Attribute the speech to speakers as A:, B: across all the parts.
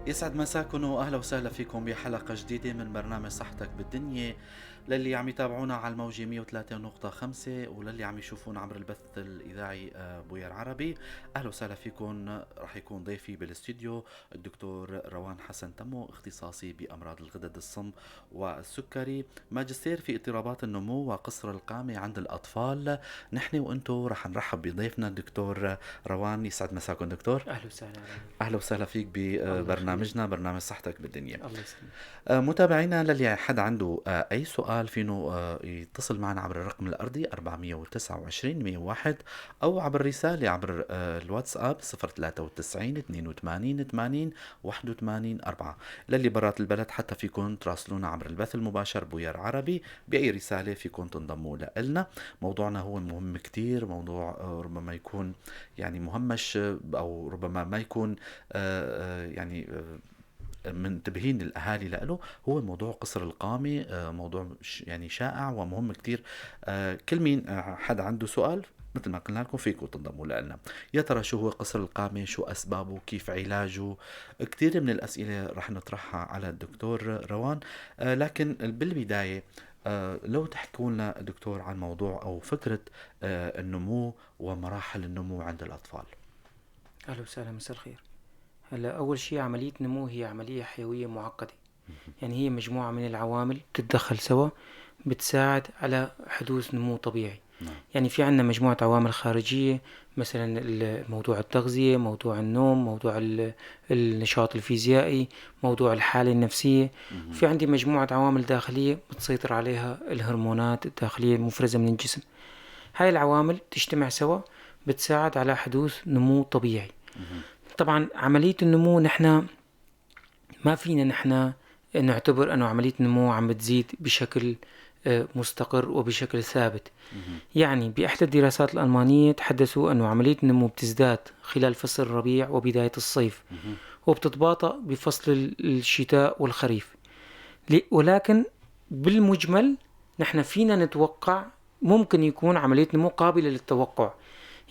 A: يسعد مساكم واهلا وسهلا فيكم بحلقه جديده من برنامج صحتك بالدنيا. للي عم يتابعونا على الموجة 103.5 وللي عم يشوفونا عبر البث الاذاعي بوير عربي، اهلا وسهلا فيكم. رح يكون ضيفي بالاستديو الدكتور روان حسن تمو، اختصاصي بامراض الغدد الصم والسكري، ماجستير في اضطرابات النمو وقصر القامه عند الاطفال. نحن وانتو رح نرحب بضيفنا الدكتور روان. يسعد مساكم دكتور.
B: أهلا وسهلا عليك.
A: اهلا وسهلا فيك
B: الله يخليك.
A: ببرنامجنا برنامج صحتك بالدنيا.
B: الله يسلمك.
A: متابعينا للي حد عنده اي سؤال فينه يتصل معنا عبر الرقم الارضي 429 101 او عبر رساله عبر الواتساب 093 82 80 81 4. للي برات البلد حتى فيكم تراسلونا عبر البث المباشر بوير عربي باي رساله فيكم تنضموا لنا. موضوعنا هو مهم كتير، موضوع ربما يكون يعني مهمش، او ربما ما يكون يعني منتبهين للأهالي له. هو موضوع قصر القامة، موضوع يعني شائع ومهم كتير. كل مين حد عنده سؤال مثل ما قلنا لكم فيكم تنضموا لنا. يا ترى شو هو قصر القامة، شو أسبابه، كيف علاجه؟ كتير من الأسئلة رح نطرحها على الدكتور روان. لكن بالبداية لو تحكوا لنا دكتور عن موضوع أو فكرة النمو ومراحل النمو عند الأطفال.
B: أهلا وسهلا، مساء الخير. هلا أول شيء عملية نمو هي عملية حيوية معقدة، يعني هي مجموعة من العوامل تتدخل سوا بتساعد على حدوث نمو طبيعي.
A: نعم.
B: يعني في عنا مجموعة عوامل خارجية، مثلا موضوع التغذية، موضوع النوم، موضوع النشاط الفيزيائي، موضوع الحالة النفسية. في عندي مجموعة عوامل داخلية بتسيطر عليها الهرمونات الداخلية المفرزة من الجسم. هاي العوامل تجتمع سوا بتساعد على حدوث نمو طبيعي. طبعا عملية النمو نحن ما فينا نحن نعتبر أنه عملية النمو عم بتزيد بشكل مستقر وبشكل ثابت. يعني بإحدى الدراسات الألمانية تحدثوا أنه عملية النمو بتزداد خلال فصل الربيع وبداية الصيف، وبتتباطأ بفصل الشتاء والخريف. ولكن بالمجمل نحن فينا نتوقع ممكن يكون عملية نمو قابلة للتوقع.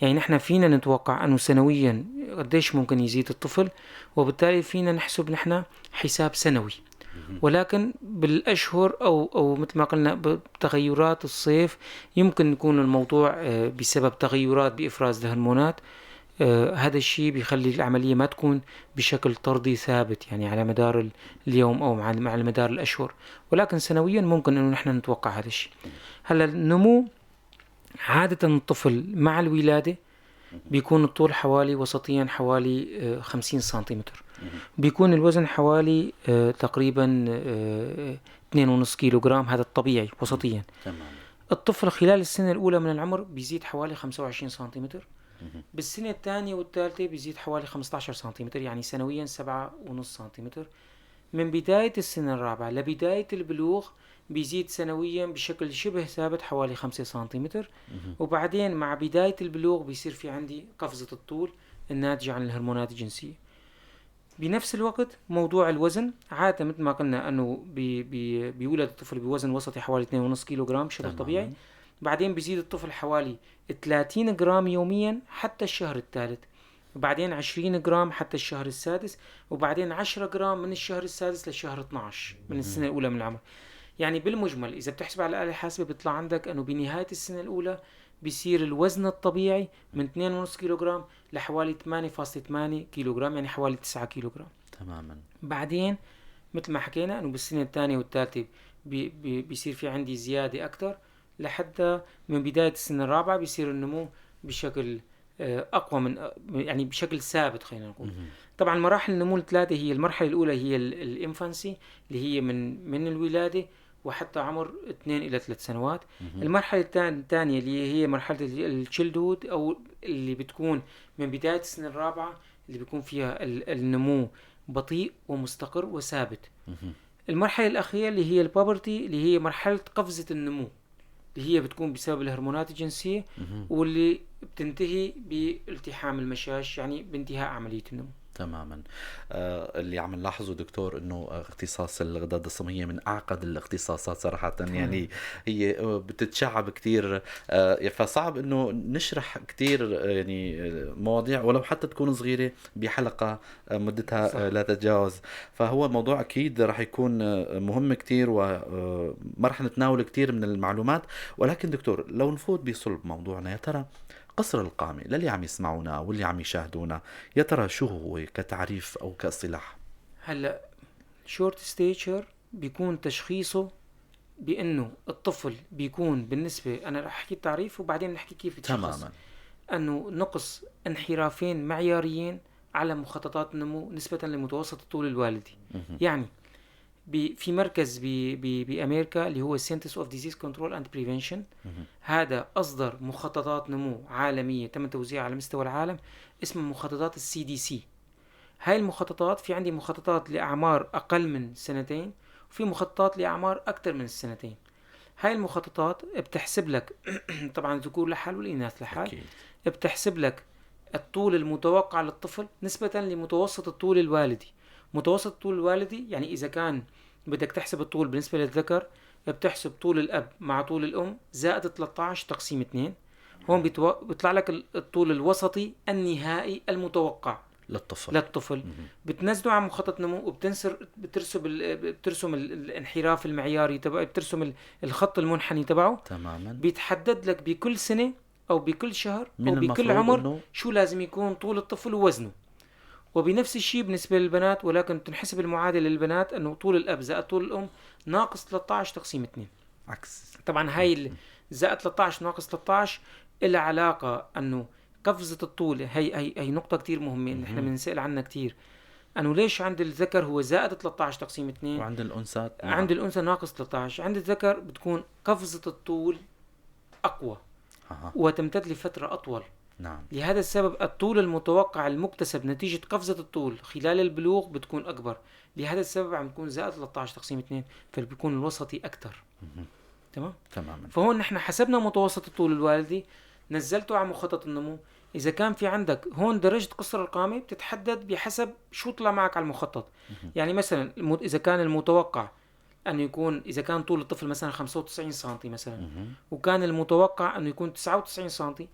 B: يعني نحن فينا نتوقع أنه سنويا قديش ممكن يزيد الطفل، وبالتالي فينا نحسب نحن حساب سنوي. ولكن بالأشهر أو مثل ما قلنا بتغيرات الصيف يمكن يكون الموضوع بسبب تغيرات بإفراز الهرمونات. هذا الشيء بيخلي العملية ما تكون بشكل طردي ثابت، يعني على مدار اليوم أو على مدار الأشهر، ولكن سنويا ممكن أنه نحن نتوقع هذا الشيء. هلا النمو عادة الطفل مع الولادة بيكون الطول حوالي وسطيا حوالي 50 سنتيمتر، بيكون الوزن حوالي تقريبا 2.5 كيلو جرام، هذا الطبيعي وسطيا.
A: تمام.
B: الطفل خلال السنة الأولى من العمر بيزيد حوالي 25 سنتيمتر، بالسنة الثانية والثالثة بيزيد حوالي 15 سنتيمتر، يعني سنويا 7.5 سنتيمتر. من بداية السنة الرابعة لبداية البلوغ بيزيد سنويا بشكل شبه ثابت حوالي 5 سنتيمتر. وبعدين مع بداية البلوغ بيصير في عندي قفزة الطول الناتجة عن الهرمونات الجنسية. بنفس الوقت موضوع الوزن عادة مثل ما قلنا أنه بيولد الطفل بوزن وسطي حوالي 2.5 كيلو جرام شبه طبيعي. بعدين بيزيد الطفل حوالي 30 جرام يوميا حتى الشهر الثالث، وبعدين 20 جرام حتى الشهر السادس، وبعدين 10 جرام من الشهر السادس للشهر 12 من السنة الأولى من العمر. يعني بالمجمل إذا بتحسب على الآلة الحاسبة بيطلع عندك أنه بنهاية السنة الأولى بيصير الوزن الطبيعي من 2.5 كيلو جرام لحوالي 8.8 كيلو جرام، يعني حوالي 9 كيلو جرام.
A: تماما.
B: بعدين مثل ما حكينا أنه بالسنة الثانية والثالثة بيصير في عندي زيادة أكتر، لحتى من بداية السنة الرابعة بيصير النمو بشكل أقوى من يعني بشكل ثابت خلينا نقول. طبعا مراحل النمو الثلاثة هي المرحلة الأولى هي الإنفانسي اللي هي من الولادة وحتى عمر 2 إلى 3 سنوات. المرحلة الثانية اللي هي مرحلة التشيلدهود أو اللي بتكون من بداية السنة الرابعة، اللي بيكون فيها النمو بطيء ومستقر وثابت. المرحلة الأخيرة اللي هي البابرتي اللي هي مرحلة قفزة النمو، اللي هي بتكون بسبب الهرمونات الجنسية واللي بتنتهي بالتحام المشاش، يعني بانتهاء عملية النمو.
A: تماما. اللي عم نلاحظه دكتور انه اختصاص الغدد الصمامية من اعقد الاختصاصات صراحة،
B: تمام.
A: يعني هي بتتشعب كتير. فصعب انه نشرح كتير يعني مواضيع ولو حتى تكون صغيرة بحلقة مدتها
B: صح.
A: لا تتجاوز. فهو الموضوع اكيد رح يكون مهم كتير، وما رح نتناول كتير من المعلومات. ولكن دكتور لو نفوت بصلب موضوعنا، يا ترى قصر القامة للي عم يسمعونا واللي عم يشاهدونا، يا ترى شو هو كتعريف أو كاصطلاح؟
B: هلا شورت ستيتشر بيكون تشخيصه بانه الطفل بيكون بالنسبه، انا رح احكي التعريف وبعدين نحكي كيف يتشخص،
A: تماما.
B: انه نقص انحرافين معياريين على مخططات النمو نسبة لمتوسط الطول الوالدي.
A: مهم.
B: يعني في مركز بأمريكا اللي هو Centers of Disease Control and Prevention،
A: مهم.
B: هذا أصدر مخططات نمو عالمية تم توزيعها على مستوى العالم، اسمها مخططات CDC. هاي المخططات، في عندي مخططات لأعمار أقل من سنتين، وفي مخططات لأعمار أكثر من السنتين. هاي المخططات بتحسب لك طبعا الذكور لحال والإناث لحال،
A: أكيد.
B: بتحسب لك الطول المتوقع للطفل نسبة لمتوسط الطول الوالدي. متوسط الطول الوالدي يعني إذا كان بدك تحسب الطول بالنسبة للذكر، بتحسب طول الأب مع طول الأم زائد 13 تقسيم 2. هون بيطلع لك الطول الوسطي النهائي المتوقع
A: للطفل.
B: للطفل.
A: مهم.
B: بتنزله على مخطط نمو بترسم الانحراف المعياري تبعه، بترسم الخط المنحني تبعه.
A: تماما.
B: بيتحدد لك بكل سنة أو بكل شهر أو
A: من
B: بكل
A: المفروض
B: عمر
A: أنه
B: شو لازم يكون طول الطفل ووزنه. وبنفس الشيء بالنسبة للبنات، ولكن تنحسب المعادلة للبنات أنه طول الأب زائد طول الأم ناقص 13 تقسيم 2.
A: عكس.
B: طبعا هاي زائد 13 ناقص 13 إلها علاقة أنه قفزة الطول، هي نقطة كتير مهمة نحن
A: مهم.
B: بنسأل عنها كتير، أنه ليش عند الذكر هو زائد 13 تقسيم 2،
A: وعند الأنثى
B: عند الأنثى ناقص 13. عند الذكر بتكون قفزة الطول أقوى
A: أها.
B: وتمتد لفترة أطول.
A: نعم.
B: لهذا السبب الطول المتوقع المكتسب نتيجة قفزة الطول خلال البلوغ بتكون أكبر. لهذا السبب عم تكون زائد 13 تقسيم 2، فبيكون الوسطي أكثر.
A: مهم.
B: تمام.
A: تماما.
B: فهون نحن حسبنا متوسط الطول الوالدي، نزلته على مخطط النمو. إذا كان في عندك هون درجة قصر القامة بتتحدد بحسب شو طلع معك على المخطط.
A: مهم.
B: يعني مثلا إذا كان المتوقع أنه يكون، إذا كان طول الطفل مثلا 95 سنتي مثلا،
A: مهم.
B: وكان المتوقع أنه يكون 99 سنتي،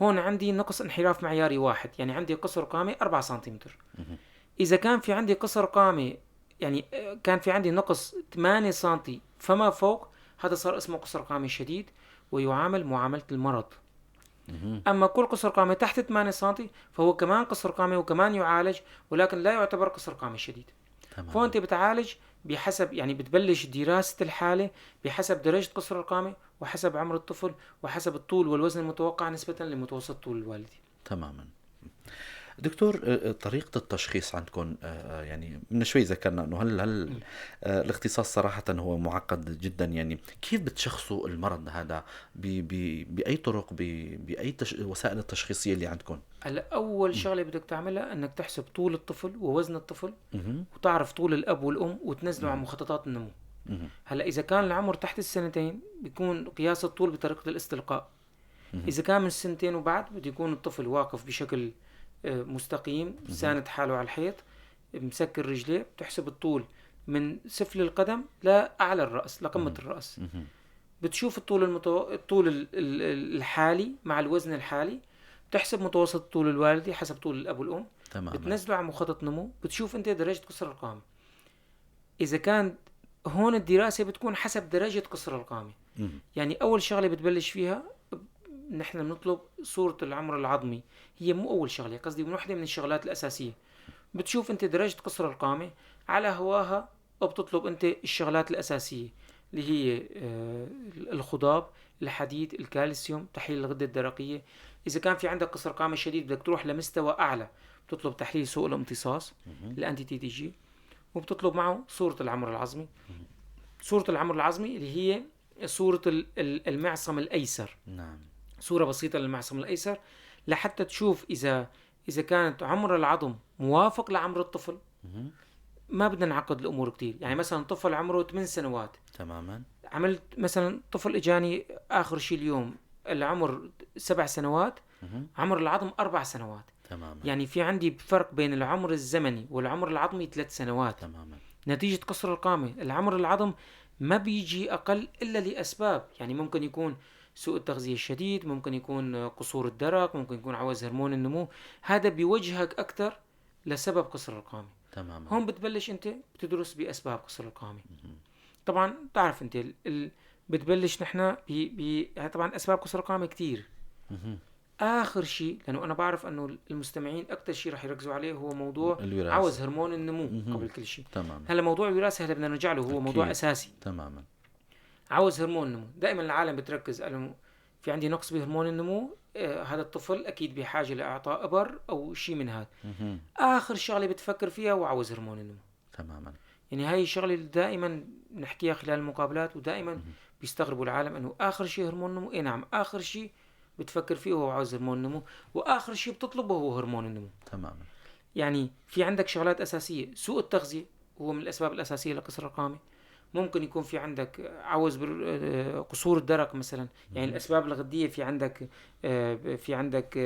B: هون عندي نقص انحراف معياري واحد، يعني عندي قصر قامة 4 سنتيمتر.
A: مهم.
B: إذا كان في عندي قصر قامة، يعني كان في عندي نقص 8 سنتي فما فوق، هذا صار اسمه قصر قامة شديد ويعامل معاملة المرض.
A: مهم.
B: أما كل قصر قامة تحت 8 سنتي فهو كمان قصر قامة وكمان يعالج، ولكن لا يعتبر قصر قامة شديد.
A: تماما.
B: فأنت بتعالج بحسب، يعني بتبلش دراسة الحالة بحسب درجة قصر القامة وحسب عمر الطفل وحسب الطول والوزن المتوقع نسبة لمتوسط طول الوالدي.
A: تماما. دكتور، طريقة التشخيص عندكم يعني من شوي ذكرنا انه هل الاختصاص صراحة هو معقد جدا. يعني كيف بتشخصوا المرض هذا؟ بأي طرق، بأي وسائل التشخيصية اللي عندكم؟
B: هلا أول شغلة بدك تعملها أنك تحسب طول الطفل ووزن الطفل،
A: مهم.
B: وتعرف طول الأب والأم وتنزله على
A: مهم.
B: مخططات النمو.
A: مهم.
B: هلا إذا كان العمر تحت السنتين بيكون قياس الطول بطريقة الاستلقاء.
A: مهم.
B: إذا كان من السنتين وبعد بده يكون الطفل واقف بشكل مستقيم، ساند حاله على الحيط، مسكر رجليه. بتحسب الطول من سفل القدم لأعلى الرأس لقمة
A: مهم.
B: الرأس.
A: مهم.
B: بتشوف الطول الحالي مع الوزن الحالي. بتحسب متوسط الطول الوالدي حسب طول الأب والأم.
A: تماما.
B: بتنزله على مخطط نمو. بتشوف أنت درجة قصر القامة. إذا كان هون الدراسة بتكون حسب درجة قصر القامة.
A: مهم.
B: يعني أول شغلة بتبلش فيها نحن بنطلب صورة العمر العظمي. هي مو أول شغلة، قصدي من واحدة من الشغلات الأساسية. بتشوف أنت درجة قصر القامة، على هواها وبتطلب أنت الشغلات الأساسية اللي هي الخضاب، الحديد، الكالسيوم، تحليل الغدة الدرقية. إذا كان في عندك قصر قامة شديد بدك تروح لمستوى أعلى، بتطلب تحليل سوء الامتصاص
A: مهم.
B: الأنتي تي جي، وبتطلب معه صورة العمر العظمي. صورة العمر العظمي اللي هي صورة المعصم الأيسر،
A: نعم.
B: صورة بسيطة للمعصم الأيسر، لحتى تشوف إذا كانت عمر العظم موافق لعمر الطفل.
A: مهم.
B: ما بدنا نعقد الأمور كتير. يعني مثلا طفل عمره 8 سنوات،
A: تماما.
B: عملت مثلا طفل إجاني آخر شيء اليوم العمر 7 سنوات،
A: مهم.
B: عمر العظم 4 سنوات.
A: تماما.
B: يعني في عندي فرق بين العمر الزمني والعمر العظمي 3 سنوات.
A: تماما.
B: نتيجة قصر القامة العمر العظم ما بيجي أقل إلا لأسباب، يعني ممكن يكون سوء التغذية الشديد، ممكن يكون قصور الدرق، ممكن يكون عوز هرمون النمو. هذا بيوجهك أكثر لسبب قصر القامة.
A: تماما.
B: هون بتبلش أنت بتدرس بأسباب قصر القامة. طبعا تعرف أنت بتبلش نحن طبعا أسباب قصر القامة كتير. آخر شيء، لأنه أنا بعرف أنه المستمعين أكثر شيء رح يركزوا عليه هو موضوع
A: الوراثة.
B: عوز هرمون النمو قبل كل شيء.
A: تماما.
B: هلا موضوع الوراثة هذا بدنا نرجع له، هو
A: أكيد.
B: موضوع أساسي.
A: تماما.
B: عوز هرمون النمو دائما العالم بتركز على في عندي نقص بهرمون النمو، هذا الطفل أكيد بحاجة لإعطاء إبر أو شيء من هذا. آخر شغلة بتفكر فيها هو عوز هرمون النمو.
A: تماما.
B: يعني هاي الشغلة اللي دائما نحكيها خلال المقابلات، ودائما بيستغربوا العالم أنه آخر شيء هرمون النمو. إيه نعم، آخر شيء بتفكر فيه هو عوز هرمون النمو، وآخر شيء بتطلبه هو هرمون النمو.
A: تماما.
B: يعني في عندك شغلات أساسية. سوء التغذية هو من الأسباب الأساسية لقصر القامة. ممكن يكون في عندك عوز قصور الدرق مثلا، يعني الأسباب الغدية في عندك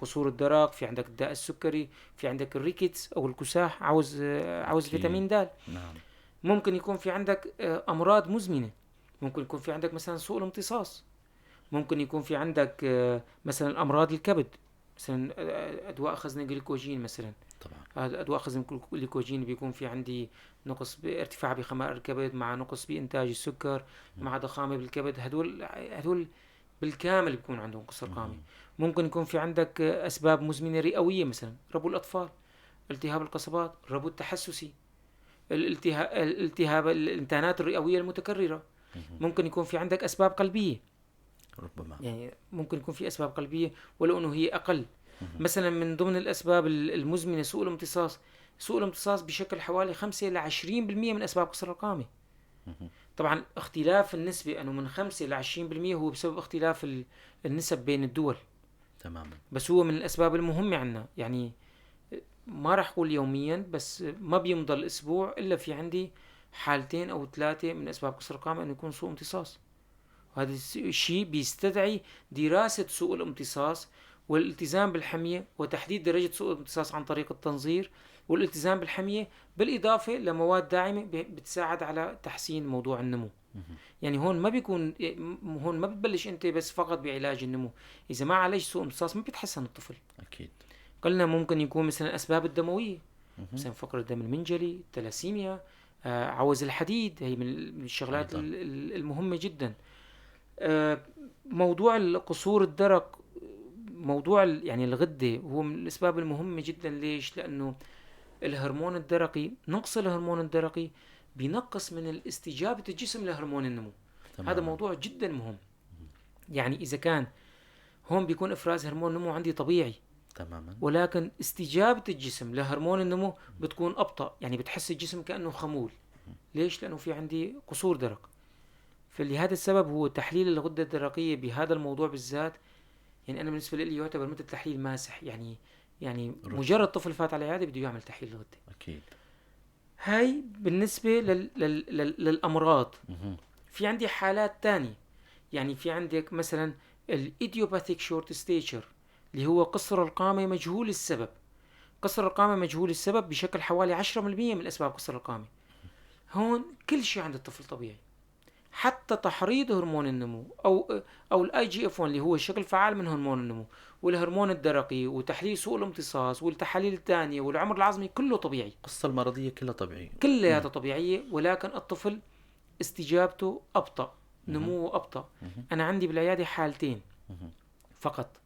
B: قصور الدرق، في عندك الداء السكري، في عندك الريكيتس أو الكساح، عوز فيتامين د.
A: نعم.
B: ممكن يكون في عندك أمراض مزمنة. ممكن يكون في عندك مثلا سوء الامتصاص. ممكن يكون في عندك مثلا أمراض الكبد، مثلا أدواء خزن جليكوجين مثلا.
A: طبعا.
B: أدواء خزن جليكوجين بيكون في عندي نقص بارتفاع بخمائر الكبد، مع نقص بإنتاج السكر، مع ضخامة بالكبد. هدول بالكامل بيكون عندهم قصر قامي. ممكن يكون في عندك أسباب مزمنة رئوية، مثلا ربو الأطفال، التهاب القصبات، الربو التحسسي، الالتهاب الانتانات الرئوية المتكررة. ممكن يكون في عندك أسباب قلبية،
A: ربما.
B: يعني ممكن يكون في أسباب قلبية ولو أنه هي أقل. مثلا من ضمن الأسباب المزمنة سوء الامتصاص. سوء الامتصاص بشكل حوالي 5-20% من أسباب قصر القامة. طبعا اختلاف النسبة أنه من 5-20% هو بسبب اختلاف النسب بين الدول.
A: تماما.
B: بس هو من الأسباب المهمة عنا. يعني ما رح أقول يوميا، بس ما بيمضى الأسبوع إلا في عندي 2 أو 3 من أسباب قصر القامة أنه يكون سوء امتصاص. وهذا الشيء بيستدعي دراسة سوء الامتصاص والالتزام بالحمية، وتحديد درجة سوء الامتصاص عن طريق التنظير والالتزام بالحمية، بالإضافة لمواد داعمة بتساعد على تحسين موضوع النمو. يعني هون ما بتبلش أنت بس فقط بعلاج النمو. إذا ما عالج سوء امتصاص ما بيتحسن الطفل.
A: أكيد.
B: قلنا ممكن يكون مثلا أسباب الدموية، مثلا فقر الدم المنجلي، التلاسيميا، عوز الحديد. هي من الشغلات المهمة جدا. موضوع القصور الدرق، موضوع يعني الغدة، هو من الأسباب المهمة جدا. ليش؟ لأنه الهرمون الدرقي، نقص الهرمون الدرقي بينقص من الاستجابة الجسم لهرمون النمو.
A: تمام.
B: هذا موضوع جدا مهم. يعني إذا كان هون بيكون إفراز هرمون النمو عندي طبيعي،
A: تماما،
B: ولكن استجابة الجسم لهرمون النمو بتكون أبطأ، يعني بتحس الجسم كأنه خمول. ليش؟ لأنه في عندي قصور درق. فلهذا السبب هو تحليل الغدة الدرقية بهذا الموضوع بالذات، يعني أنا بالنسبة لي يعتبر مثل تحليل ماسح. يعني مجرد طفل فات على العيادة بده يعمل تحليل الغدة.
A: أكيد.
B: هاي بالنسبة للأمراض. في عندي حالات تانية، يعني في عندك مثلا الإيديوباثيك شورت ستيتشر، اللي هو قصر القامة مجهول السبب. قصر القامة مجهول السبب بشكل حوالي 10% من أسباب قصر القامة. هون كل شيء عند الطفل طبيعي، حتى تحريض هرمون النمو أو الIGF-1 اللي هو الشكل فعال من هرمون النمو، والهرمون الدرقي، وتحليل سوء الامتصاص، والتحاليل الثانية، والعمر العظمي، كله طبيعي.
A: القصة المرضية كلها طبيعية،
B: كلها طبيعية، ولكن الطفل استجابته أبطأ، نموه أبطأ. أنا عندي بالعيادة حالتين فقط،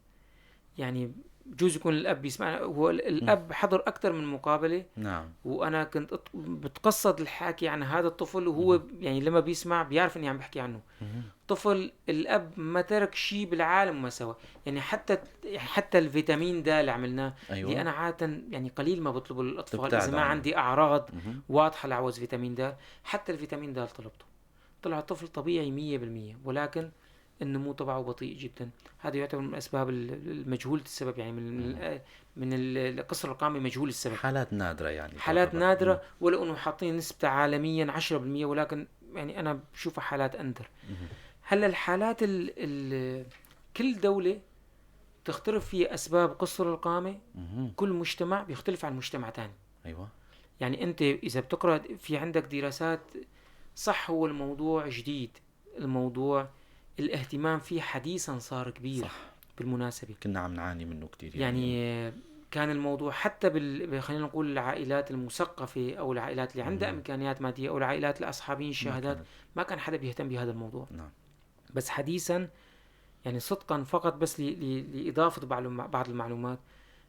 B: يعني بجوز يكون الأب بيسمعنا، هو الأب حضر أكثر من مقابلة.
A: نعم.
B: وأنا كنت بتقصد الحكي عن هذا الطفل، وهو يعني لما بيسمع بيعرف إني عم بحكي عنه. طفل الأب ما ترك شيء بالعالم وما سوى، يعني حتى الفيتامين د اللي عملناه.
A: أيوة.
B: اللي أنا عادة يعني قليل ما بطلبه للأطفال إذا ما
A: عنه.
B: عندي أعراض واضحة لعوز فيتامين د. حتى الفيتامين د طلبته، طلع الطفل طبيعي 100%، ولكن النمو تبعه بطيء جدا. هذا يعتبر من أسباب المجهولة السبب، يعني من القصر القامي مجهول السبب.
A: حالات نادرة، يعني
B: حالات نادرة، ولو أنه حاطين نسبة عالميا 10%، ولكن يعني أنا بشوفها حالات أندر. هلا الحالات كل دولة تختلف فيه أسباب قصر القامة.
A: مهم.
B: كل مجتمع بيختلف عن مجتمع تاني.
A: أيوة.
B: يعني أنت إذا بتقرأ في عندك دراسات، صح هو الموضوع جديد، الموضوع الاهتمام فيه حديثا صار كبير.
A: صح.
B: بالمناسبة
A: كنا عم نعاني منه كتير
B: يعني كان الموضوع حتى خلينا نقول العائلات المثقفة أو العائلات اللي عندها إمكانيات مادية أو العائلات الأصحابين الشهادات، ما كان حدا بيهتم بهذا الموضوع.
A: نعم.
B: بس حديثا يعني صدقا فقط بس لإضافة بعض المعلومات،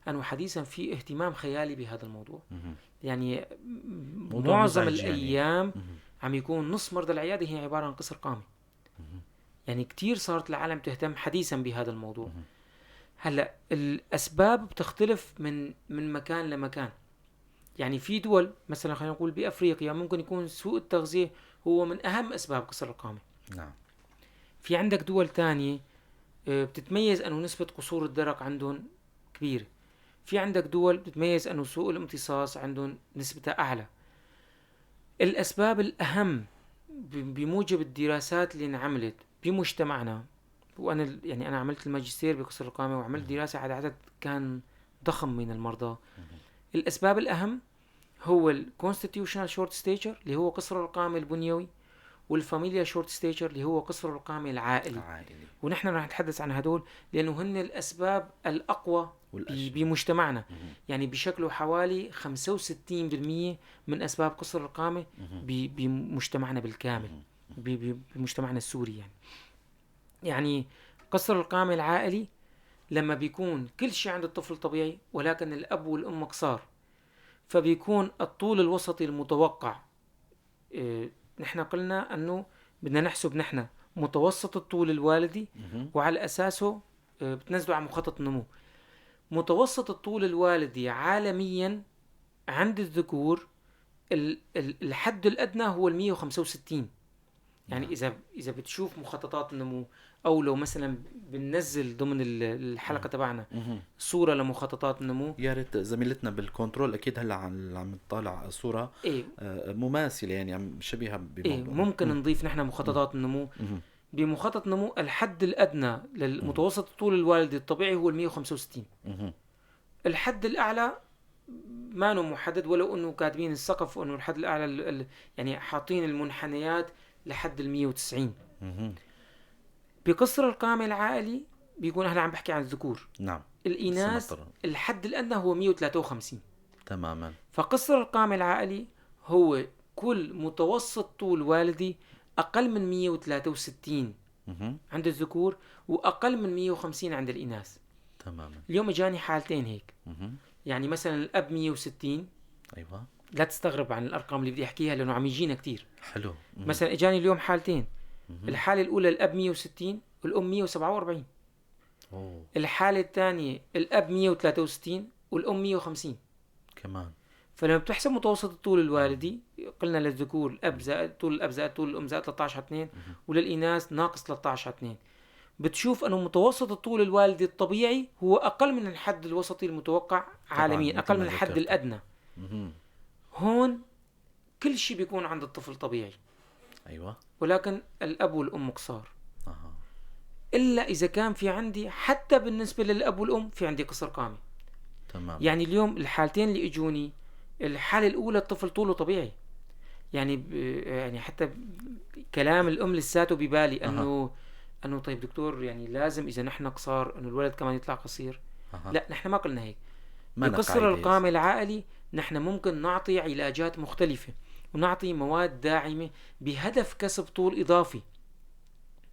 B: أنه حديثا في اهتمام خيالي بهذا الموضوع.
A: مهم.
B: يعني
A: موضوع
B: معظم
A: مزعج
B: الأيام
A: مهم.
B: عم يكون نص مرضى العيادة هي عبارة عن قصر قامة. يعني كتير صارت العالم تهتم حديثا بهذا الموضوع. هلا الأسباب بتختلف من مكان لمكان. يعني في دول مثلا خلينا نقول بأفريقيا ممكن يكون سوء التغذية هو من أهم أسباب قصر القامة.
A: نعم.
B: في عندك دول تانية بتتميز أنه نسبة قصور الدرق عندهم كبيرة. في عندك دول بتتميز أنه سوء الامتصاص عندهم نسبتها أعلى. الأسباب الأهم بموجب الدراسات اللي انعملت بمجتمعنا، وأنا يعني أنا عملت الماجستير بقصر القامة وعملت دراسة على عدد كان ضخم من المرضى. الأسباب الأهم هو ال constitutional short stature اللي هو قصر القامة البنيوي، والفاميليا short stature اللي هو قصر القامة العائلي. ونحن رح نتحدث عن هدول لأنه هن الأسباب الأقوى بمجتمعنا. يعني بشكله حوالي 65% من أسباب قصر القامة بمجتمعنا بالكامل، بمجتمعنا السوري. يعني قصر القامة العائلي لما بيكون كل شيء عند الطفل طبيعي ولكن الأب والأم قصار، فبيكون الطول الوسطي المتوقع نحن قلنا أنه بدنا نحسب نحن متوسط الطول الوالدي وعلى أساسه بتنزلوا على مخطط النمو. متوسط الطول الوالدي عالميا عند الذكور الحد الأدنى هو 165. يعني إذا بتشوف مخططات النمو، أو لو مثلا بننزل ضمن الحلقة تبعنا صورة لمخططات النمو.
A: يا ريت زميلتنا بالكنترول أكيد هلا عم تطالع صورة مماثلة يعني شبيهة بموضوع.
B: ممكن نضيف نحن مخططات النمو. بمخطط نمو الحد الأدنى للمتوسط الطول الوالدي الطبيعي هو 165. الحد الأعلى ما نو محدد، ولو أنه كاتبين السقف وأنه الحد الأعلى يعني حاطين المنحنيات لحد 190. بقصر القامة العائلي بيكون هلا عم بحكي عن الذكور.
A: نعم.
B: الإناث الحد الأدنى هو 153
A: تماما.
B: فقصر القامة العائلي هو كل متوسط طول والدي أقل من 163 عند الذكور وأقل من 150 عند الإناث.
A: تماما.
B: اليوم اجاني حالتين هيك. يعني مثلا الأب 160.
A: أيوة.
B: لا تستغرب عن الأرقام اللي بدي أحكيها لأنه عم يجينا كتير.
A: حلو.
B: مثلا اجاني اليوم حالتين. الحالة الأولى الأب 160 والأم 147. الحالة الثانية الأب 163 والأم 150
A: كمان.
B: فلما بتحسب متوسط الطول الوالدي قلنا للذكور الأب زائد طول الأب زائد طول الأم زائد 13/2 وللإناث ناقص 13/2. بتشوف أنه متوسط الطول الوالدي الطبيعي هو أقل من الحد الوسطي المتوقع عالميا، أقل من الحد الأدنى. هون كل شيء بيكون عند الطفل طبيعي.
A: أيوة.
B: ولكن الأب والأم قصار. إلا إذا كان في عندي حتى بالنسبة للأب والأم في عندي قصر قامة.
A: تمام.
B: يعني اليوم الحالتين اللي اجوني، الحالة الأولى الطفل طوله طبيعي. يعني حتى كلام الأم لساته ببالي أنه طيب دكتور يعني لازم إذا نحن قصار أنه الولد كمان يطلع قصير. لا نحن ما قلنا هيك. بقصر القامة العائلي نحن ممكن نعطي علاجات مختلفة ونعطي مواد داعمة بهدف كسب طول إضافي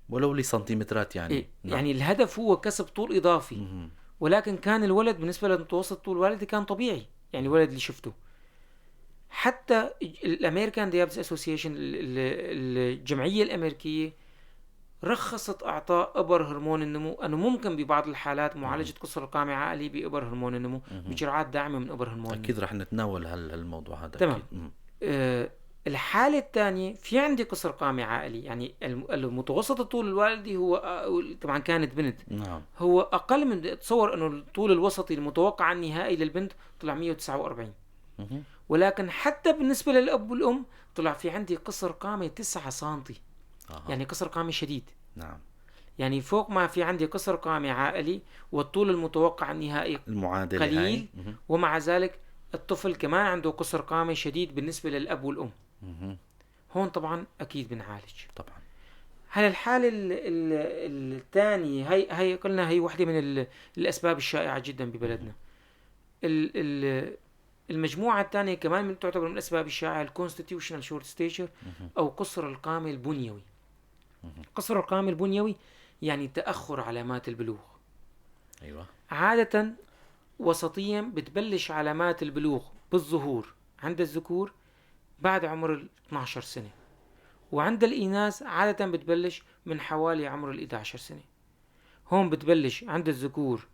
A: ولو لسنتيمترات يعني.
B: يعني الهدف هو كسب طول إضافي. ولكن كان الولد بالنسبة لمتوسط طول والدي كان طبيعي. يعني الولد اللي شفته حتى الأمريكان ديابيتس أسوسيشن الجمعية الأمريكية رخصت إعطاء إبر هرمون النمو، أنه ممكن ببعض الحالات معالجة قصر القامة عائلي بإبر هرمون النمو بجرعات داعمة من إبر هرمون
A: أكيد رح نتناول هالموضوع هذا.
B: تمام. الحالة الثانية في عندي قصر قامة عائلي، يعني المتوسط الطول الوالدي هو طبعا كانت بنت.
A: نعم.
B: هو أقل من تصور أنه الطول الوسطي المتوقع النهائي للبنت طلع 149. ولكن حتى بالنسبة للأب والأم طلع في عندي قصر قامة 9 سنتي. يعني قصر قامة شديد.
A: نعم.
B: يعني فوق ما في عندي قصر قامة عائلي والطول المتوقع النهائي
A: المعادلة هاي.
B: قليل، ومع ذلك الطفل كمان عنده قصر قامة شديد بالنسبة للأب والأم، هون طبعا أكيد بنعالج.
A: طبعا.
B: هل الحالة الثانية هي قلنا هي واحدة من الأسباب الشائعة جدا ببلدنا. المجموعة الثانية كمان من تعتبر من الأسباب الشائعة الكونستيتيوشنال شورت ستيشر أو قصر القامة البنيوي. قصر القامة البنيوي يعني تأخر علامات البلوغ.
A: أيوة.
B: عادة وسطيا بتبلش علامات البلوغ بالظهور عند الذكور بعد عمر 12 سنة، وعند الإناث عادة بتبلش من حوالي عمر 11 سنة. هون بتبلش عند الذكور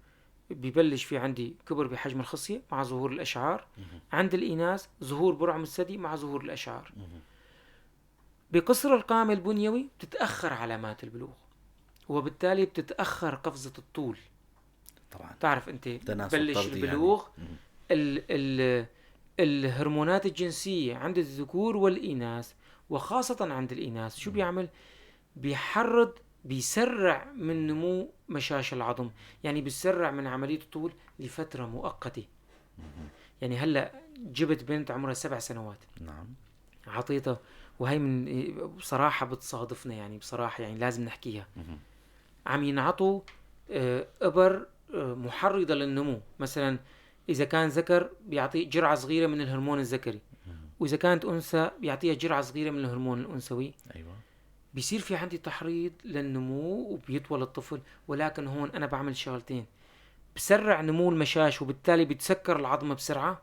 B: ببلش في عندي كبر بحجم الخصية مع ظهور الأشعار، عند الإناث ظهور برعم الثدي مع ظهور الأشعار. بقصر القامة البنيوي بتتأخر علامات البلوغ، وبالتالي بتتأخر قفزة الطول.
A: طبعا.
B: تعرف أنت بلش
A: طردي
B: البلوغ
A: يعني.
B: ال الهرمونات الجنسية عند الذكور والإناث، وخاصة عند الإناث شو بيعمل؟ بيسرع من نمو مشاش العظم، يعني بيسرع من عملية الطول لفترة مؤقتة. يعني هلأ جبت بنت عمرها 7 سنوات،
A: نعم،
B: عطيتها، وهي من بصراحة بتصادفنا، يعني بصراحة يعني لازم نحكيها. عم ينعطوا إبر محرضة للنمو. مثلا إذا كان ذكر بيعطي جرعة صغيرة من الهرمون الذكري، وإذا كانت أنثى بيعطيها جرعة صغيرة من الهرمون الأنثوي.
A: أيوة.
B: بيصير في عندي تحريض للنمو وبيطول الطفل، ولكن هون أنا بعمل شغلتين: بسرع نمو المشاش وبالتالي بتسكر العظمة بسرعة.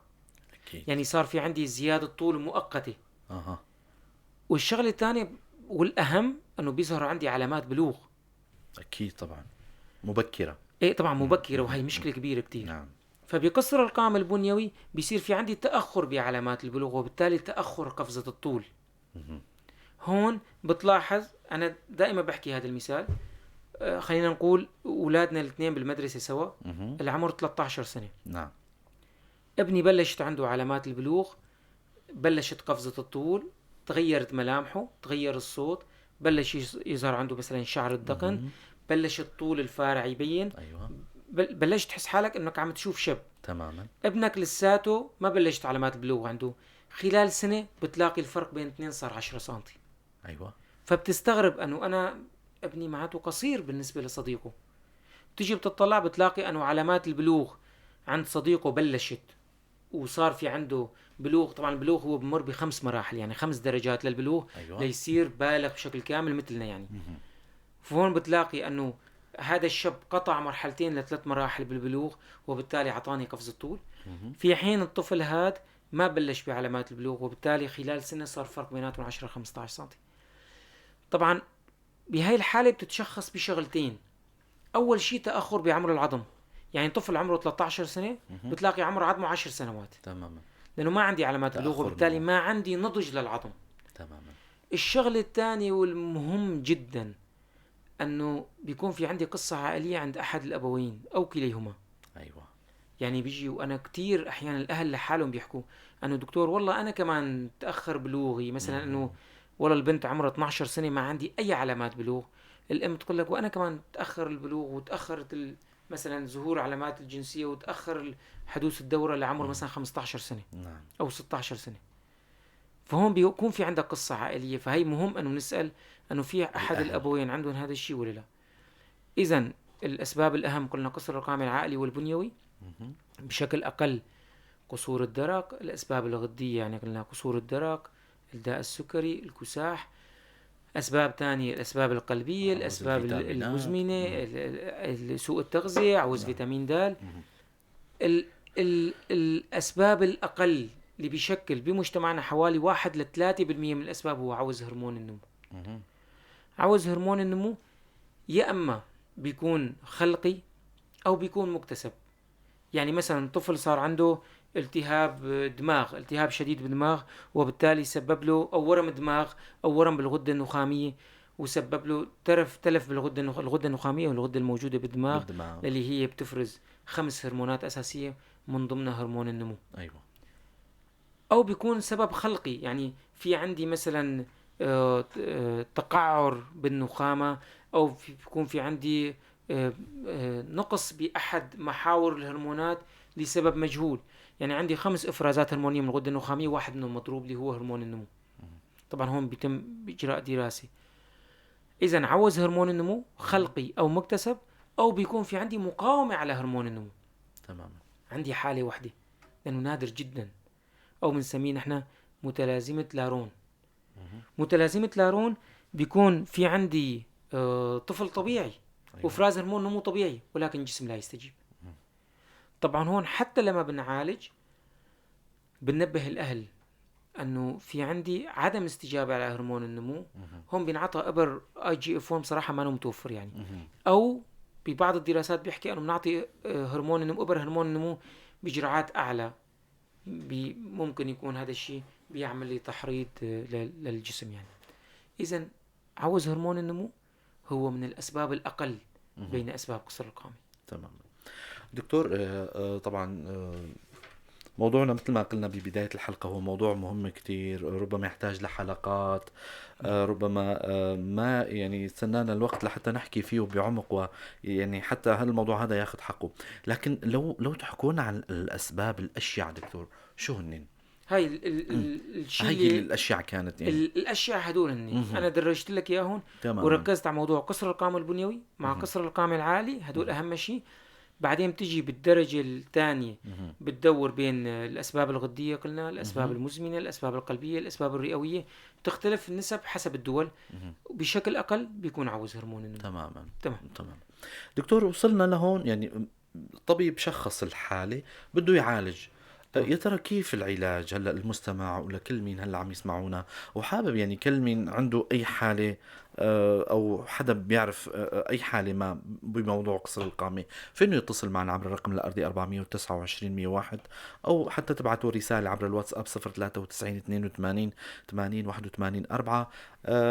A: أكيد.
B: يعني صار في عندي زيادة طول مؤقتة.
A: أها.
B: والشغلة الثانية والأهم أنه بيظهر عندي علامات بلوغ.
A: أكيد طبعا، مبكرة.
B: إيه طبعا مبكرة، وهي مشكلة كبيرة كتير.
A: نعم.
B: فبقصر القامة البنيوي بيصير في عندي تأخر بعلامات البلوغ، وبالتالي تأخر قفزة الطول. هون بتلاحظ، أنا دائما بحكي هذا المثال، خلينا نقول أولادنا الاثنين بالمدرسة سوا، العمر 13 سنة.
A: نعم.
B: ابني بلشت عنده علامات البلوغ، بلشت قفزة الطول، تغيرت ملامحه، تغير الصوت، بلش يظهر عنده مثلا شعر الدقن، بلش الطول الفارع يبين.
A: أيوة.
B: بلشت تحس حالك انك عم تشوف شب.
A: تماما.
B: ابنك لساته ما بلشت علامات البلوغ عنده، خلال سنة بتلاقي الفرق بين اثنين صار 10 سنتي.
A: أيوة.
B: فبتستغرب انه انا ابني معناته قصير بالنسبة لصديقه. تيجي بتطلع بتلاقي انه علامات البلوغ عند صديقه بلشت وصار في عنده بلوغ. طبعا البلوغ هو بمر ب5 مراحل، يعني 5 درجات للبلوغ.
A: أيوة.
B: ليصير بالغ بشكل كامل مثلنا يعني. فهون بتلاقي انه هذا الشاب قطع 2 ل3 مراحل بالبلوغ، وبالتالي عطاني قفزة طول. في حين الطفل هاد ما بلش بعلامات البلوغ، وبالتالي خلال سنة صار فرق بيناتهم 10-15 سنتي. طبعا بهاي الحالة بتتشخص بشغلتين: أول شيء تأخر بعمر العظم، يعني طفل عمره 13 سنة بتلاقي عمر عظمه 10 سنوات.
A: تماما.
B: لأنه ما عندي علامات بلوغ، وبالتالي ما عندي نضج للعظم.
A: تماما.
B: الشغلة الثانية والمهم جدا أنه بيكون في عندي قصة عائلية عند أحد الأبوين أو كليهما.
A: أيوة.
B: يعني بيجي، وأنا كتير أحيانا الأهل لحالهم بيحكوا أنه دكتور والله أنا كمان تأخر بلوغي، مثلا أنه والله البنت عمرها 12 سنة ما عندي أي علامات بلوغ. الأم تقول لك وأنا كمان تأخر البلوغ، وتأخرت مثلا ظهور علامات الجنسية، وتأخر حدوث الدورة لعمر مثلا 15 سنة
A: نعم.
B: أو 16 سنة. فهون بيكون في عندك قصة عائلية، فهي مهم أنه نسأل أنه في أحد الأبوين عندهم هذا الشيء ولا لا. إذن الأسباب الأهم قلنا قصر القامة العائلي والبنيوي، بشكل أقل قصور الدرق. الأسباب الغدية يعني قلنا قصور الدرق، الداء السكري، الكساح. أسباب تانية الأسباب القلبية، الأسباب المزمنة، سوء التغذية، عوز فيتامين د. الأسباب الأقل اللي بيشكل بمجتمعنا حوالي 1-3% من الأسباب هو عوز هرمون النمو. عوز هرمون النمو يا أما بيكون خلقي أو بيكون مكتسب. يعني مثلا طفل صار عنده التهاب دماغ، التهاب شديد بالدماغ، وبالتالي سبب له أو ورم دماغ أو ورم بالغدة النخامية، وسبب له تلف بالغدة النخامية والغدة الموجودة بالدماغ اللي هي بتفرز 5 هرمونات أساسية من ضمنها هرمون النمو.
A: أيوة.
B: أو بيكون سبب خلقي، يعني في عندي مثلا تقعر بالنخامة، أو بيكون في عندي نقص بأحد محاور الهرمونات لسبب مجهول. يعني عندي 5 إفرازات هرمونية من الغدة النخامية، واحد منهم مضروب اللي هو هرمون النمو. طبعا هون بيتم إجراء دراسة إذا عوز هرمون النمو خلقي أو مكتسب، أو بيكون في عندي مقاومة على هرمون النمو.
A: تماما.
B: عندي حالة واحدة لأنه نادر جدا، أو بنسميه نحن متلازمة لارون. متلازمة لارون بيكون في عندي طفل طبيعي وإفراز هرمون نمو طبيعي، ولكن الجسم لا يستجيب. طبعا هون حتى لما بنعالج بننبه الأهل أنه في عندي عدم استجابة على هرمون النمو. هم بينعطى إبر IGF-1 بصراحة ما متوفر يعني، أو ببعض الدراسات بيحكي أنه بنعطي هرمون النمو، إبر هرمون النمو بجرعات أعلى. ممكن يكون هذا الشيء بيعمل لي تحريض للجسم يعني. إذن عوز هرمون النمو هو من الأسباب الأقل بين أسباب قصر القامة.
A: تمام دكتور. طبعا موضوعنا مثل ما قلنا ببداية الحلقة هو موضوع مهم كتير، ربما يحتاج لحلقات، ربما ما يعني استنانا الوقت لحتى نحكي فيه بعمق، ويعني حتى هالموضوع هذا ياخد حقه. لكن لو تحكونا عن الأسباب الأشيع دكتور، شو هن؟
B: هاي الشيء
A: هاي الأشياء كانت يعني
B: الأشياء هدول أنا درجت لك إياهم وركزت على موضوع قصر القامة البنيوي مع قصر القامة العالي، هدول أهم شيء. بعدين بتجي بالدرجة الثانية بتدور بين الأسباب الغدية، قلنا الأسباب المزمنة، الأسباب القلبية، الأسباب الرئوية، تختلف النسب حسب الدول. بشكل أقل بيكون عاوز هرمون النمو.
A: تمام دكتور. وصلنا لهون يعني الطبيب شخص الحالة بده يعالج. يا ترى كيف العلاج؟ هلا المستمع ولا كل مين هلا عم يسمعونا وحابب يعني كل مين عنده اي حالة او حدا بيعرف اي حالة ما بموضوع قصر القامة، فينه يتصل معنا عبر الرقم الارضي 429 101، او حتى تبعتوا رسالة عبر الواتساب 093 82 80 81 4.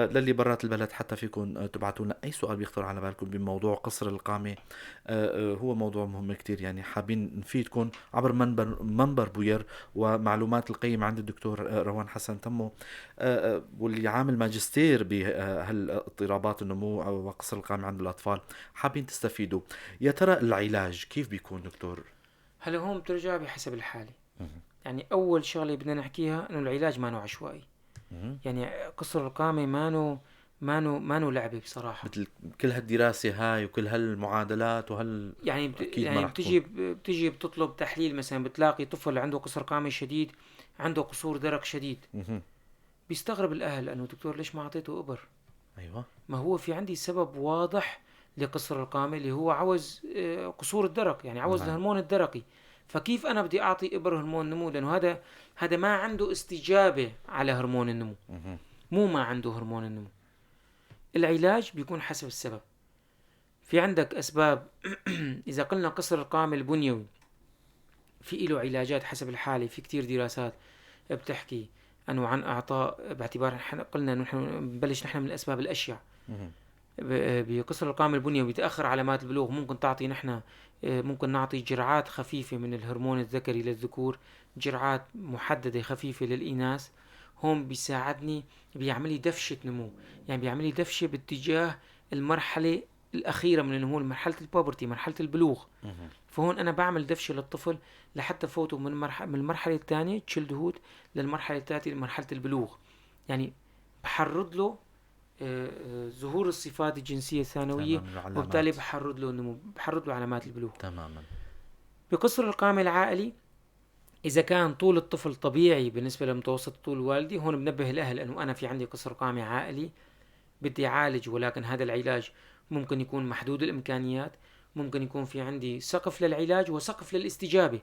A: للي برات البلد حتى فيكم تبعتوا لنا اي سؤال بيخطر على بالكم بموضوع قصر القامة. هو موضوع مهم كتير، يعني حابين نفيدكم عبر منبر بوير ومعلومات القيمة عند الدكتور روان حسن تمو، واللي عامل ماجستير بهالاضطرابات النمو أو قصر القامة عند الأطفال. حابين تستفيدوا. يا ترى العلاج كيف بيكون دكتور؟
B: هلا هون بترجع بحسب الحالة. يعني أول شغلة بدنا نحكيها إنه العلاج ما نوع عشوائي. يعني قصر القامة ما نو لعبة بصراحة.
A: مثل كل هالدراسة هاي وكل هالمعادلات
B: يعني
A: أكيد
B: يعني
A: ما رح
B: بتجي بتطلب تحليل، مثلا بتلاقي طفل عنده قصر قامة شديد، عنده قصور درق شديد. بيستغرب الأهل أنه دكتور ليش ما أعطيته إبر؟
A: أيوة، ما
B: هو في عندي سبب واضح لقصر القامة اللي هو عوز قصور الدرق، يعني عوز الهرمون الدرقي. فكيف أنا بدي أعطي إبر هرمون النمو؟ لأنه هذا ما عنده استجابة على هرمون النمو. مو ما عنده هرمون النمو. العلاج بيكون حسب السبب. في عندك أسباب إذا قلنا قصر القامة البنيوي في له علاجات حسب الحالة. في كتير دراسات بتحكي أنه عن أعطاء، باعتبار قلنا نحن نبلش نحن من الأسباب الأشيع. بقصر القامة البنيوي بيتأخر علامات البلوغ، ممكن تعطي نحن ممكن نعطي جرعات خفيفة من الهرمون الذكري للذكور، جرعات محددة خفيفة للإناث. هون بيساعدني، بيعملي دفشة نمو، يعني بيعملي دفشة باتجاه المرحلة الأخيرة من النمو، مرحلة البوبرتي، مرحلة البلوغ. فهون أنا بعمل دفشة للطفل لحتى فوته من المرحلة الثانية تشيلدهود للمرحلة الثالثة مرحلة البلوغ. يعني بحرض له ظهور الصفات الجنسية الثانوية، وبالتالي بحرض له النمو، بحرض له علامات البلوغ.
A: تماما.
B: بقصر القامة العائلي إذا كان طول الطفل طبيعي بالنسبة لمتوسط طول والدي، هون بنبه الأهل أنه أنا في عندي قصر قامة عائلي بدي أعالج، ولكن هذا العلاج ممكن يكون محدود الإمكانيات، ممكن يكون في عندي سقف للعلاج وسقف للاستجابة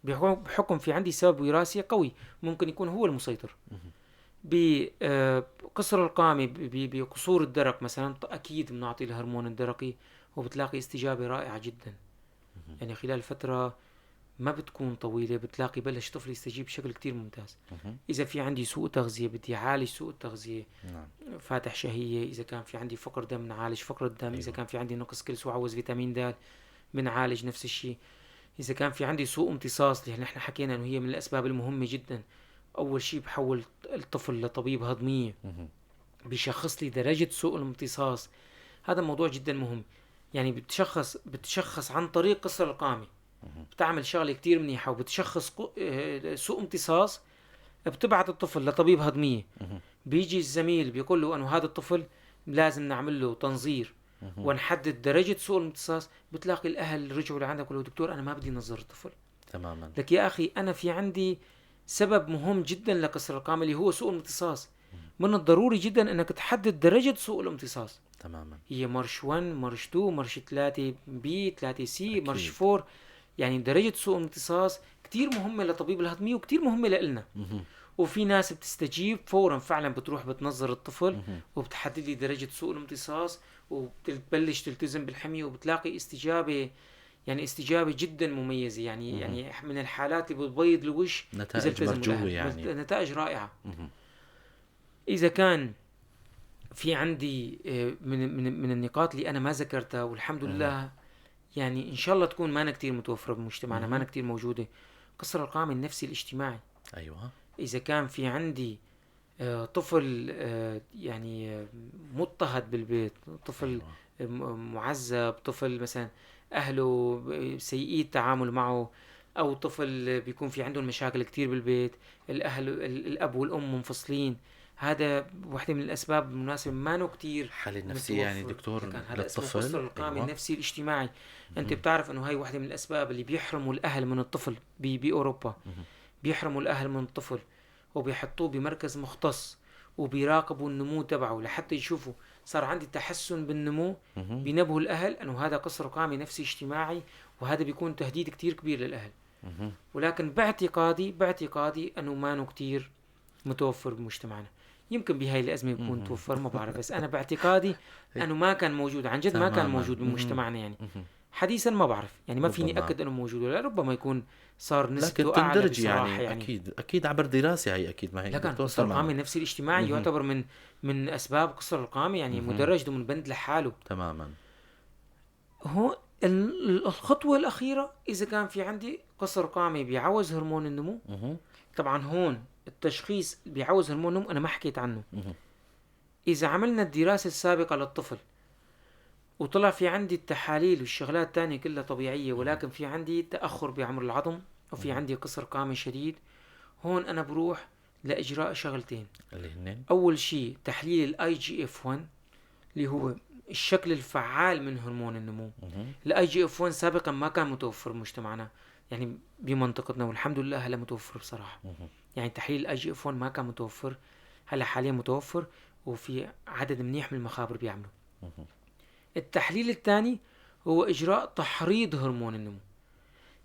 B: بحكم في عندي سبب وراثي قوي ممكن يكون هو المسيطر. بقصر القامة بقصور الدرق مثلا أكيد بنعطي الهرمون الدرقي وبتلاقي استجابة رائعة جدا. يعني خلال فترة ما بتكون طويلة بتلاقي بلش طفل يستجيب بشكل كتير ممتاز. إذا في عندي سوء تغذية بدي أعالج سوء التغذية، فاتح شهية. إذا كان في عندي فقر دم نعالج فقر الدم. إذا كان في عندي نقص كلسيوم وعوز فيتامين د بنعالج نفس الشيء. إذا كان في عندي سوء امتصاص اللي نحن حكينا إنه هي من الأسباب المهمة جدا، أول شيء بحول الطفل لطبيب هضمية بيشخص لي درجة سوء الامتصاص. هذا موضوع جدا مهم. يعني بتشخص عن طريق قصر القامة، بتعمل شغلة كتير منيحة وبتشخص سوء امتصاص. بتبعت الطفل لطبيب هضمية، بيجي الزميل بيقول له انه هذا الطفل لازم نعمل له تنظير ونحدد درجة سوء الامتصاص. بتلاقي الاهل رجعوا لعندك يقولوا دكتور انا ما بدي نظر الطفل.
A: تماما.
B: لك يا اخي انا في عندي سبب مهم جدا لكسر القامة اللي هو سوء الامتصاص. من الضروري جدا انك تحدد درجة سوء الامتصاص.
A: تماما.
B: هي مرش 1 مرش 2 مرش 3 بي 3 سي
A: أكيد.
B: مرش 4. يعني درجة سوء الامتصاص كتير مهمة لطبيب الهضمية وكتير مهمة لإلنا. وفي ناس بتستجيب فورا فعلا، بتروح بتنظر الطفل وبتحدد لي درجة سوء الامتصاص وبتبلش تلتزم بالحمية وبتلاقي استجابة، يعني استجابة جدا مميزة. يعني من الحالات اللي بتبيض الوش
A: نتائج مرجوة، يعني
B: نتائج رائعة. إذا كان في عندي من النقاط اللي أنا ما ذكرتها والحمد لله يعني إن شاء الله تكون ما كتير متوفرة بمجتمعنا، ما كتير موجودة، قصر القامة النفسي الاجتماعي.
A: أيوة.
B: إذا كان في عندي طفل يعني مضطهد بالبيت، طفل معذب، طفل مثلا أهله سيئي التعامل معه، أو طفل بيكون في عندهم مشاكل كتير بالبيت، الأب والأم منفصلين، هذا واحدة من الأسباب بالمناسبة ما كتير
A: حالة النفسية يعني دكتور
B: هذا اسمه
A: للطفل.
B: قصر القامة
A: أيوة.
B: النفسي الاجتماعي. أنت بتعرف أنه هاي واحدة من الأسباب اللي بيحرموا الأهل من الطفل بأوروبا. بيحرموا الأهل من الطفل وبيحطوه بمركز مختص وبيراقبوا النمو تبعه لحتى يشوفوا صار عندي تحسن بالنمو. بينبهوا الأهل أنه هذا قصر قامة نفسي اجتماعي، وهذا بيكون تهديد كتير كبير للأهل. ولكن باعتقادي أنه ما كتير متوفر بمجتمعنا. يمكن بهاي الأزمة يكون توفر، ما بعرف، بس أنا باعتقادي أنه ما كان موجود عن جد، ما كان موجود بمجتمعنا. يعني حديثا ما بعرف، يعني ما فيني أكد أنه موجود ولا، ربما يكون صار نسبته أعلى بصراحة. يعني
A: أكيد عبر دراسة هي أكيد ما هي.
B: لكن قصر القامة النفسي الاجتماعي يعتبر من أسباب قصر القامة، يعني مدرج ضمن بند لحاله
A: تماما.
B: هو الخطوة الأخيرة إذا كان في عندي قصر قامة بيعوز هرمون النمو. طبعا هون التشخيص بيعوز هرمون النمو أنا ما حكيت عنه. إذا عملنا الدراسة السابقة للطفل وطلع في عندي التحاليل والشغلات الثانية كلها طبيعية، ولكن في عندي تأخر بعمر العظم وفي عندي قصر قامة شديد، هون أنا بروح لإجراء شغلتين
A: اللي هن
B: أول شيء تحليل IGF-1 اللي هو الشكل الفعال من هرمون النمو. IGF-1 سابقا ما كان متوفر بمجتمعنا، يعني بمنطقتنا، والحمد لله هلا متوفر بصراحة. يعني تحليل IGF-1 ما كان متوفر، هلا حاليا متوفر وفي عدد منيح من المخابر بيعملوا. التحليل الثاني هو إجراء تحريض هرمون النمو.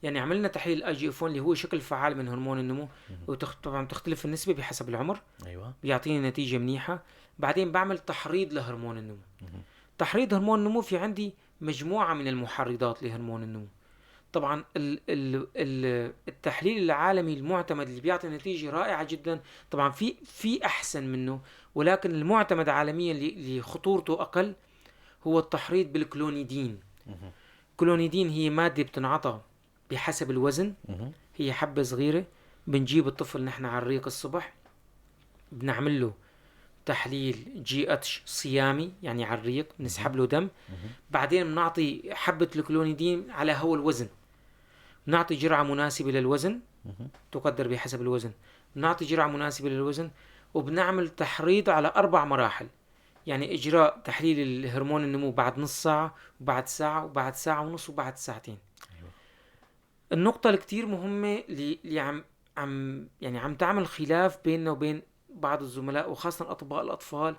B: يعني عملنا تحليل IGF-1 اللي هو شكل فعال من هرمون النمو، وطبعا تختلف النسبة بحسب العمر.
A: أيوة.
B: بيعطيني نتيجة منيحة. بعدين بعمل تحريض لهرمون النمو. تحريض هرمون النمو في عندي مجموعة من المحرضات لهرمون النمو. طبعا التحليل العالمي المعتمد اللي بيعطي نتيجة رائعة جدا، طبعا في أحسن منه، ولكن المعتمد عالميا اللي خطورته أقل هو التحريض بالكلونيدين. كلونيدين هي مادة بتنعطى بحسب الوزن. هي حبة صغيرة. بنجيب الطفل نحن على الريق الصبح، بنعمل له تحليل GH صيامي يعني على الريق، بنسحب له دم. بعدين بنعطي حبة الكلونيدين على هو الوزن، بنعطي جرعة مناسبة للوزن تقدر بحسب الوزن، بنعطي جرعة مناسبة للوزن، وبنعمل تحريض على 4 مراحل. يعني إجراء تحليل الهرمون النمو بعد نص ساعة وبعد ساعة وبعد ساعة ونص وبعد ساعتين. النقطة الكتير مهمة اللي عم تعمل خلاف بيننا وبين بعض الزملاء وخاصة أطباء الأطفال،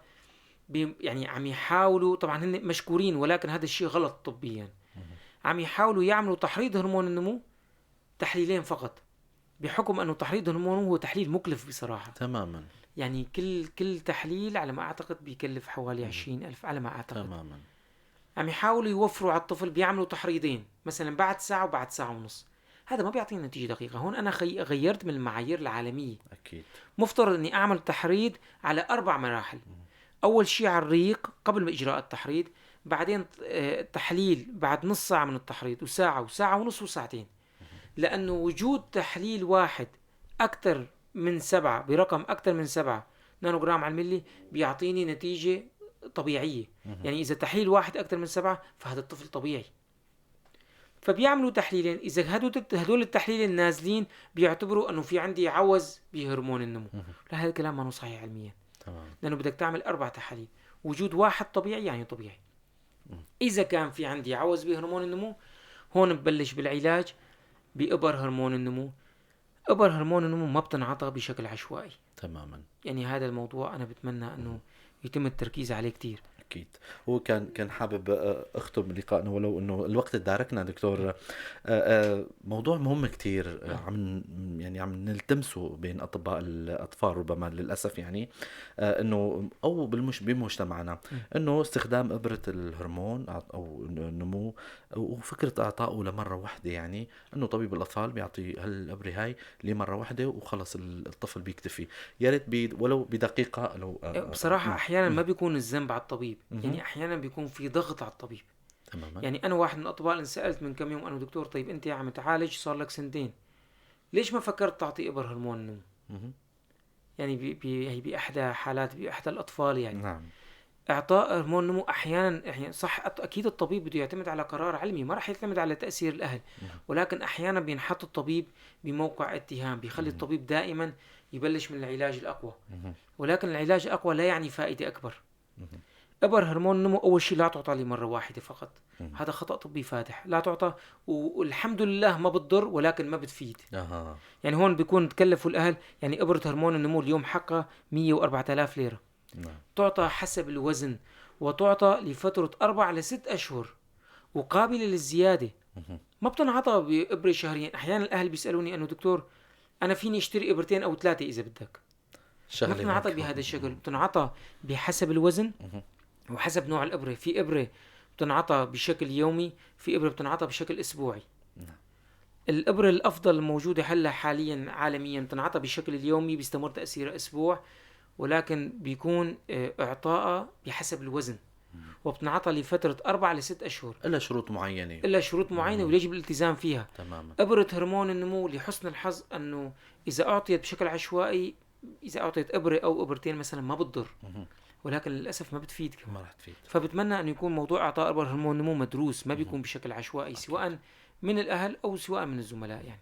B: يعني عم يحاولوا، طبعا هن مشكورين ولكن هذا الشيء غلط طبيا، عم يحاولوا يعملوا تحريض هرمون النمو تحليلين فقط، بحكم أنه تحريض هرمون هو تحليل مكلف بصراحة
A: تماما.
B: يعني كل تحليل على ما أعتقد بيكلف حوالي 20,000 على ما أعتقد.
A: تماما.
B: عم يحاولوا يوفروا على الطفل، بيعملوا تحريضين مثلا بعد ساعة وبعد ساعة ونص. هذا ما بيعطينا نتيجة دقيقة. هون أنا غيرت من المعايير العالمية.
A: أكيد.
B: مفترض أني أعمل تحريض على 4 مراحل. أول شيء على الريق قبل ما إجراء التحريض، بعدين تحليل بعد نص ساعة من التحريض، وساعة وساعة ونص وساعتين. لأنه وجود تحليل واحد أكثر من 7 برقم أكثر من 7 نانوغرام على الملي بيعطيني نتيجة طبيعية. يعني إذا تحليل واحد أكثر من 7 فهذا الطفل طبيعي. فبيعملوا تحليلين، إذا هدول التحليلين نازلين بيعتبروا أنه في عندي عوز بهرمون النمو. لا، هذا الكلام ما صحيح علميا. لأنه بدك تعمل 4 تحاليل، وجود واحد طبيعي يعني طبيعي. إذا كان في عندي عوز بهرمون النمو، هون ببلش بالعلاج بإبر هرمون النمو. إبر هرمون النمو ما بتنعطى بشكل عشوائي
A: تماما.
B: يعني هذا الموضوع أنا بتمنى أنه يتم التركيز عليه كتير.
A: أكيد. هو كان حابب أختم لقائنا ولو إنه الوقت تداركنا دكتور. موضوع مهم كتير، عم نلتمسه بين أطباء الأطفال ربما للأسف، يعني إنه أو بمجتمعنا إنه استخدام إبرة الهرمون أو النمو وفكرة إعطائه لمرة واحدة، يعني إنه طبيب الأطفال بيعطي هالإبرة هاي لمرة واحدة وخلص الطفل بيكتفي. يا ريت ولو بدقيقة لو
B: بصراحة أحيانا ما بيكون الذنب على الطبيب، يعني أحيانا بيكون في ضغط على الطبيب.
A: تماما.
B: يعني أنا واحد من الأطباء اللي سألت من كم يوم، أنا دكتور طيب أنت عم تعالج صار لك 2 سنين، ليش ما فكرت تعطي إبر هرمون النمو؟ يعني هي بإحدى حالات بإحدى الأطفال يعني.
A: نعم.
B: إعطاء هرمون النمو أحيانا صح، أكيد الطبيب بده يعتمد على قرار علمي، ما راح يعتمد على تأثير الأهل. ولكن أحيانا بينحط الطبيب بموقع اتهام، بيخلي الطبيب دائما يبلش من العلاج الأقوى. ولكن العلاج الأقوى لا يعني فائدة أكبر. إبر هرمون النمو أول شيء لا تعطى لمرة واحدة فقط، هذا خطأ طبي فادح. لا تعطى والحمد لله ما بتضر ولكن ما بتفيد. يعني هون بيكون تكلفوا الأهل، يعني إبرة هرمون النمو اليوم حقها 104,000 ليرة. تعطى حسب الوزن وتعطى لفترة 4 ل 6 أشهر وقابلة للزيادة. ما بتنعطى بإبرة شهريا. أحيانا الأهل بيسألوني أنه دكتور أنا فيني أشتري إبرتين أو 3 إذا بدك. ما بتنعطى بهذا الشكل، بتنعطى بحسب الوزن وحسب نوع الإبرة. في إبرة بتنعطى بشكل يومي، في إبرة بتنعطى بشكل أسبوعي. الإبرة الأفضل الموجودة هلا حاليا عالميا بتنعطى بشكل اليومي، بيستمر تأثيرها أسبوع، ولكن بيكون إعطاء بحسب الوزن وبتنعطى لفترة 4 ل 6 أشهر.
A: إلا شروط معينة.
B: إلا شروط معينة ويجب الالتزام فيها.
A: تماما.
B: إبرة هرمون النمو لحسن الحظ أنه إذا أعطيت بشكل عشوائي، إذا أعطيت إبرة أو إبرتين مثلا ما بتضر، ولكن للأسف ما بتفيد كمان.
A: ما راح تفيد.
B: فبتمنى أن يكون موضوع إعطاء إبر هرمون النمو مدروس، ما بيكون بشكل عشوائي سواء من الأهل أو سواء من الزملاء يعني.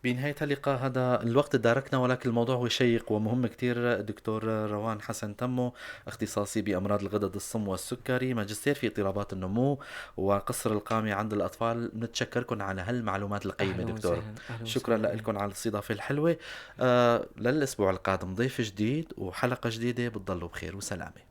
A: بنهاية اللقاء هذا الوقت تداركنا، ولكن الموضوع هو شيق ومهم كتير. دكتور روان حسن تمو، اختصاصي بأمراض الغدد الصم والسكري، ماجستير في اضطرابات النمو وقصر القامة عند الأطفال. نتشكركم على هالمعلومات القيمة دكتور. شكرا لكم على الاستضافة الحلوة. للأسبوع القادم ضيف جديد وحلقة جديدة. بتضلوا بخير وسلامة.